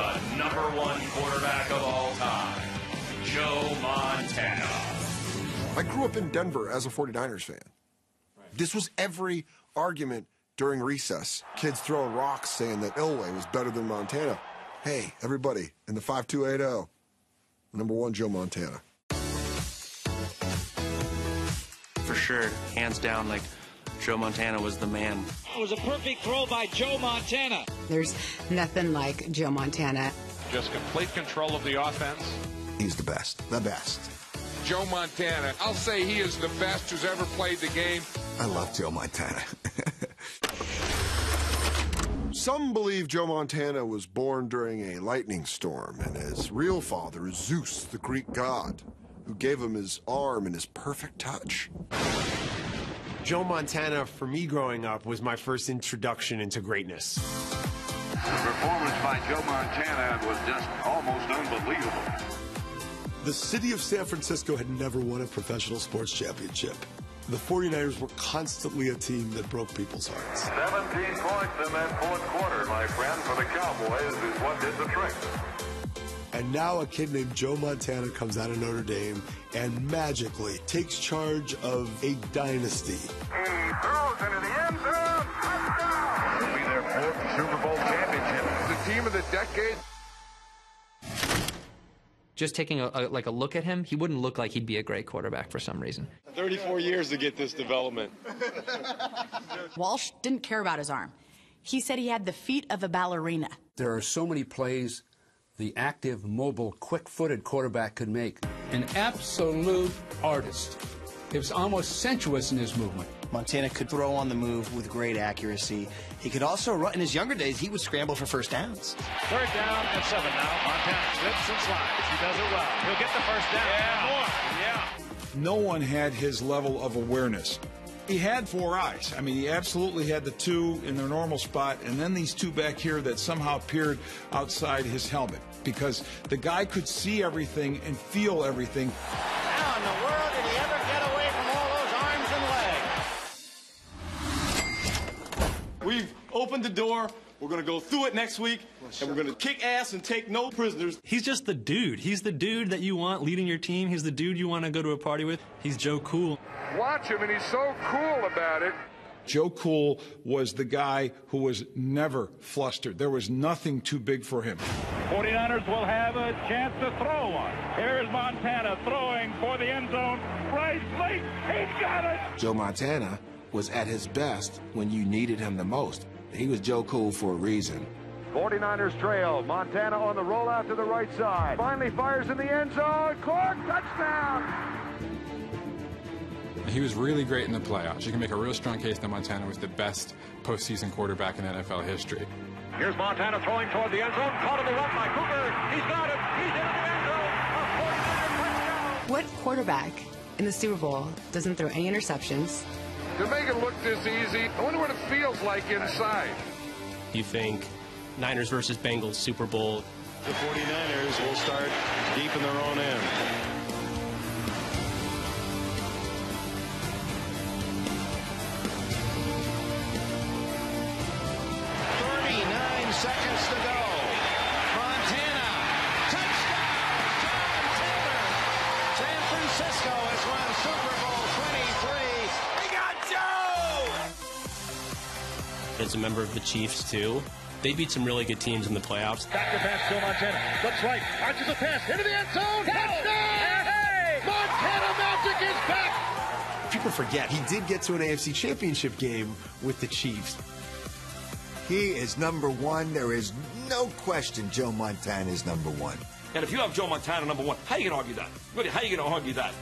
the #1 quarterback of all time, Joe Montana. I grew up in Denver as a 49ers fan. This was every argument during recess. Kids throwing rocks saying that Elway was better than Montana. Hey, everybody, in the 5280, #1 Joe Montana. For sure, hands down, like, Joe Montana was the man. It was a perfect throw by Joe Montana. There's nothing like Joe Montana. Just complete control of the offense. He's the best. The best. Joe Montana, I'll say he is the best who's ever played the game. I love Joe Montana. Some believe Joe Montana was born during a lightning storm, and his real father is Zeus, the Greek god, who gave him his arm and his perfect touch. Joe Montana, for me growing up, was my first introduction into greatness. The performance by Joe Montana was just almost unbelievable. The city of San Francisco had never won a professional sports championship. The 49ers were constantly a team that broke people's hearts. 17 points in that fourth quarter, my friend, for the Cowboys is what did the trick. And now a kid named Joe Montana comes out of Notre Dame and magically takes charge of a dynasty. He throws into the end zone. Touchdown! It'll be their 4th Super Bowl championship. The team of the decade. Just taking a look at him, he wouldn't look like he'd be a great quarterback for some reason. 34 years to get this development. Walsh didn't care about his arm. He said he had the feet of a ballerina. There are so many plays the active, mobile, quick-footed quarterback could make. An absolute artist. It was almost sensuous in his movement. Montana could throw on the move with great accuracy. He could also run. In his younger days, he would scramble for first downs. 3rd down and 7 now. Montana slips and slides. He does it well. He'll get the first down. Yeah. More. Yeah. No one had his level of awareness. He had 4 eyes. I mean, he absolutely had the 2 in their normal spot, and then these 2 back here that somehow appeared outside his helmet, because the guy could see everything and feel everything. How in the world did he ever get away from all those arms and legs? We've opened the door. We're going to go through it next week, and we're going to kick ass and take no prisoners. He's just the dude. He's the dude that you want leading your team. He's the dude you want to go to a party with. He's Joe Cool. Watch him, and he's so cool about it. Joe Cool was the guy who was never flustered. There was nothing too big for him. 49ers will have a chance to throw one. Here's Montana throwing for the end zone. Right late. He's got it. Joe Montana was at his best when you needed him the most. He was Joe Cool for a reason. 49ers trail. Montana on the rollout to the right side. Finally fires in the end zone. Clark, touchdown! He was really great in the playoffs. You can make a real strong case that Montana was the best postseason quarterback in NFL history. Here's Montana throwing toward the end zone. Caught in the run by Cooper. He's got it. He's into the end zone. A 49er touchdown. What quarterback in the Super Bowl doesn't throw any interceptions? To make it look this easy, I wonder what it feels like inside. You think Niners versus Bengals Super Bowl. The 49ers will start deep in their own end. 39 seconds to go. Montana. Touchdown. John Taylor. San Francisco has won Super Bowl 23. We got Joe! As a member of the Chiefs, too, they beat some really good teams in the playoffs. Back to pass, Joe Montana. Looks right. Arches a pass. Into the end zone. Touchdown! Hey! Montana Magic is back! People forget, he did get to an AFC Championship game with the Chiefs. He is #1. There is no question Joe Montana is #1. And if you have Joe Montana #1, how are you going to argue that? Really, how are you going to argue that?